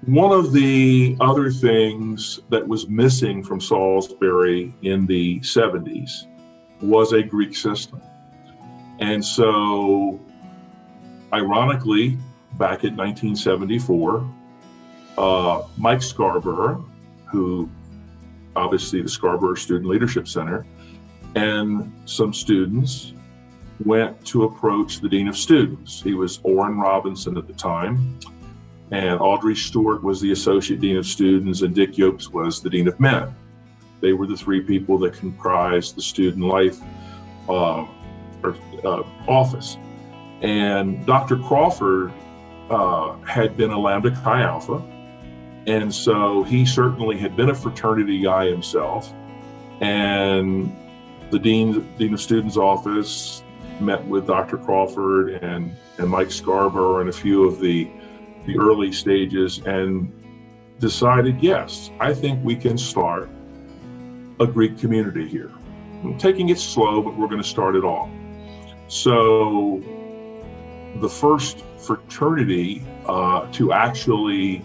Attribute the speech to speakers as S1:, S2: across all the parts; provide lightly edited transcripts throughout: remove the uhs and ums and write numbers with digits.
S1: One of the other things that was missing from Salisbury in the 70s was a Greek system. And so, ironically, back in 1974, Mike Scarborough, who obviously the Scarborough Student Leadership Center, and some students went to approach the Dean of Students. He was Orrin Robinson at the time, and Audrey Stewart was the Associate Dean of Students, and Dick Yopes was the Dean of Men. They were the three people that comprised the student life office. And Dr. Crawford had been a Lambda Chi Alpha, and so he certainly had been a fraternity guy himself. And the Dean of Students office met with Dr. Crawford and Mike Scarborough and a few of the early stages and decided, yes, I think we can start a Greek community here. I'm taking it slow, but we're going to start it off. So the first fraternity to actually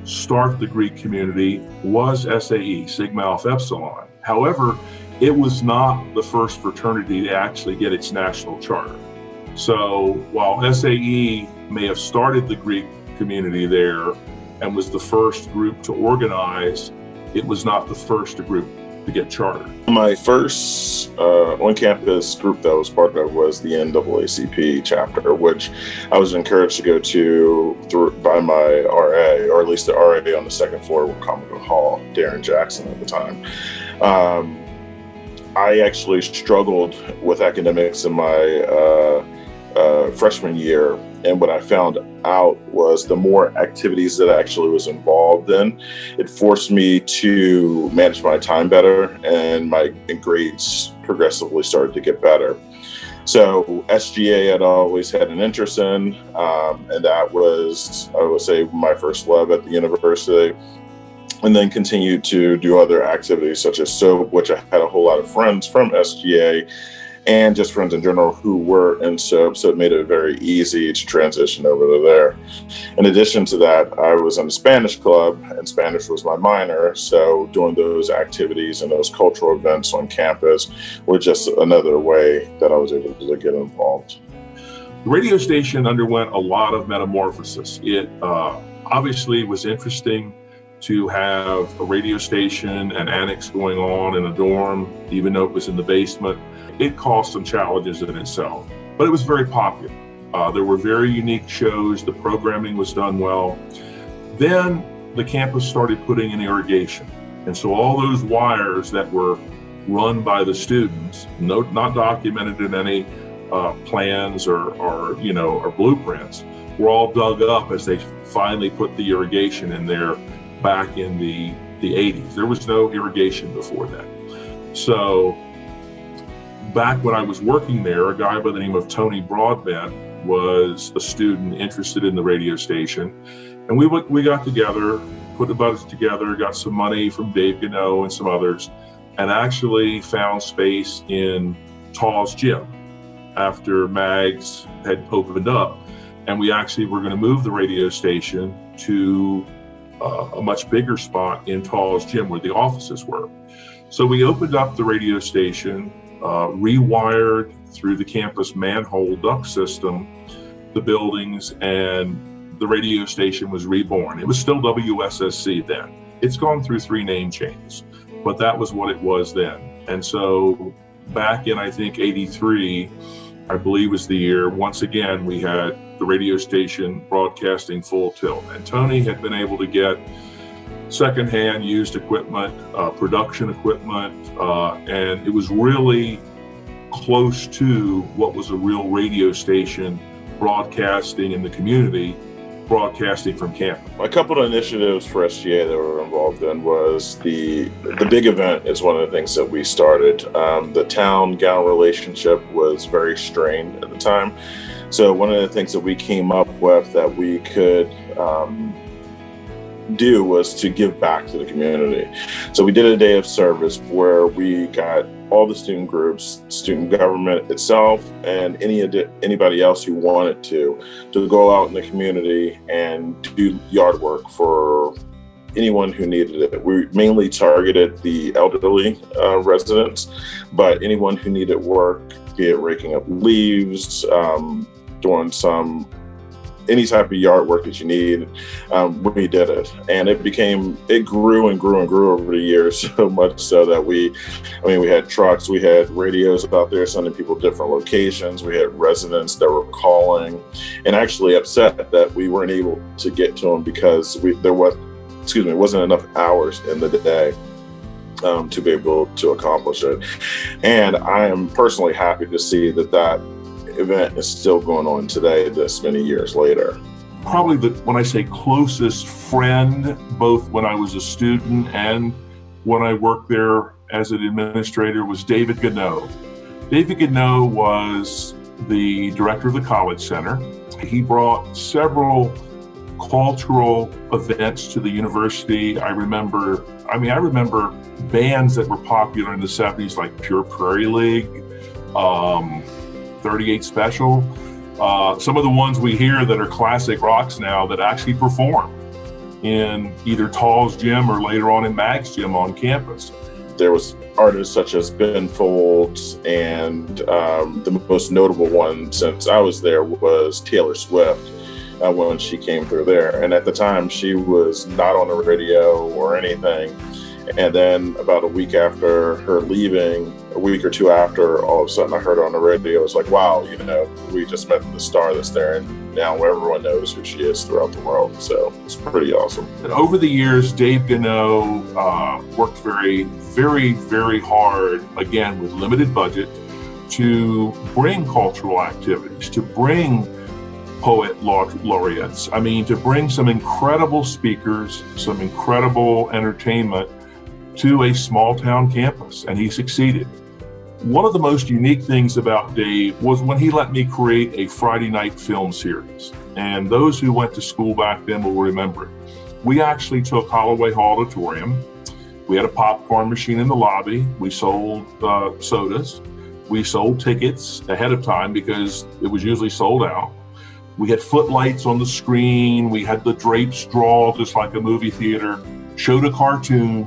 S1: start the Greek community was SAE, Sigma Alpha Epsilon. However, it was not the first fraternity to actually get its national charter. So while SAE may have started the Greek community there and was the first group to organize, it was not the first group to get chartered.
S2: My first on-campus group that I was part of was the NAACP chapter, which I was encouraged to go to by my RA, or at least the RA on the second floor with Commodore Hall, Darren Jackson at the time. I actually struggled with academics in my freshman year, and what I found out was the more activities that I actually was involved in, it forced me to manage my time better, and my grades progressively started to get better. So SGA had always had an interest in, and that was, I would say, my first love at the university. And then continued to do other activities such as SOAP, which I had a whole lot of friends from SGA and just friends in general who were in SOAP, so it made it very easy to transition over to there. In addition to that, I was in the Spanish club, and Spanish was my minor, so doing those activities and those cultural events on campus were just another way that I was able to get involved.
S1: The radio station underwent a lot of metamorphosis. It obviously was interesting to have a radio station and annex going on in a dorm, even though it was in the basement. It caused some challenges in itself, but it was very popular. There were very unique shows. The programming was done well. Then the campus started putting in irrigation. And so all those wires that were run by the students, not documented in any plans or blueprints, were all dug up as they finally put the irrigation in there back in the 80s. There was no irrigation before that. So back when I was working there, a guy by the name of Tony Broadbent was a student interested in the radio station. And we got together, put the budget together, got some money from Dave Gano and some others, and actually found space in Tall's gym after Mags had opened up. And we actually were going to move the radio station to a much bigger spot in Tall's gym where the offices were. So we opened up the radio station, rewired through the campus manhole duct system, the buildings, and the radio station was reborn. It was still WSSC then. It's gone through 3 name changes, but that was what it was then. And so back in, I think, 83, I believe was the year, once again, we had the radio station broadcasting full tilt. And Tony had been able to get secondhand used equipment, production equipment, and it was really close to what was a real radio station broadcasting in the community, broadcasting from campus.
S2: A couple of initiatives for SGA that we're involved in was the big event is one of the things that we started. The town-gown relationship was very strained at the time. So one of the things that we came up with that we could do was to give back to the community. So we did a day of service where we got all the student groups, student government itself, and anybody else who wanted to go out in the community and do yard work for anyone who needed it. We mainly targeted the elderly residents, but anyone who needed work, be it raking up leaves, doing any type of yard work that you need, we did it. And it grew and grew and grew over the years, so much so that we had trucks, we had radios out there sending people different locations, we had residents that were calling and actually upset that we weren't able to get to them because there wasn't enough hours in the day to be able to accomplish it. And I am personally happy to see that event is still going on today, this many years later.
S1: Probably when I say closest friend, both when I was a student and when I worked there as an administrator, was David Gano. David Gano was the director of the College Center. He brought several cultural events to the university. I remember bands that were popular in the 70s, like Pure Prairie League, 38 Special, some of the ones we hear that are classic rocks now that actually perform in either Tall's gym or later on in Mag's gym on campus.
S2: There was artists such as Ben Folds, and the most notable one since I was there was Taylor Swift when she came through there. And at the time, she was not on the radio or anything. And then about a week after her leaving, a week or two after, all of a sudden I heard her on the radio. It was like, wow, we just met the star that's there, and now everyone knows who she is throughout the world. So it's pretty awesome.
S1: And over the years, Dave Gano worked very, very, very hard, again, with limited budget, to bring cultural activities, to bring poet laureates. To bring some incredible speakers, some incredible entertainment to a small town campus, and he succeeded. One of the most unique things about Dave was when he let me create a Friday night film series. And those who went to school back then will remember it. We actually took Holloway Hall Auditorium. We had a popcorn machine in the lobby. We sold sodas. We sold tickets ahead of time because it was usually sold out. We had footlights on the screen. We had the drapes draw just like a movie theater, showed a cartoon,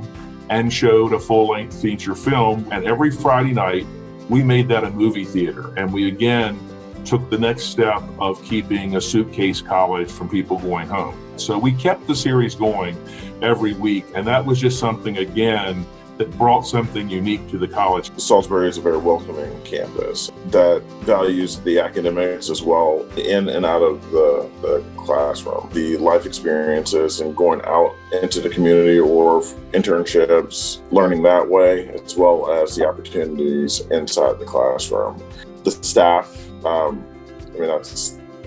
S1: and showed a full-length feature film. And every Friday night, we made that a movie theater. And we again took the next step of keeping a suitcase college from people going home. So we kept the series going every week. And that was just something, again, that brought something unique to the college.
S2: Salisbury is a very welcoming campus that values the academics as well in and out of the classroom. The life experiences and going out into the community or internships, learning that way, as well as the opportunities inside the classroom. The staff, not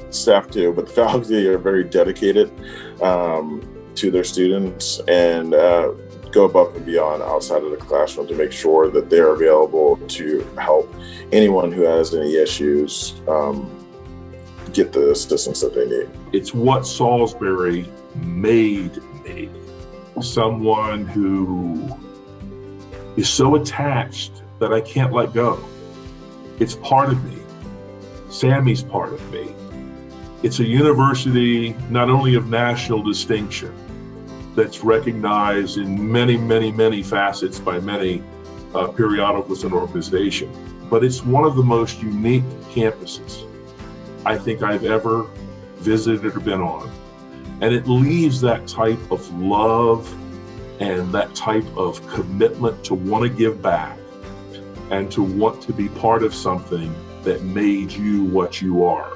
S2: staff too, but the faculty are very dedicated to their students and go above and beyond outside of the classroom to make sure that they're available to help anyone who has any issues get the assistance that they need.
S1: It's what Salisbury made me. Someone who is so attached that I can't let go. It's part of me. Sammy's part of me. It's a university not only of national distinction, that's recognized in many, many, many facets by many periodicals and organizations. But it's one of the most unique campuses I think I've ever visited or been on. And it leaves that type of love and that type of commitment to want to give back and to want to be part of something that made you what you are.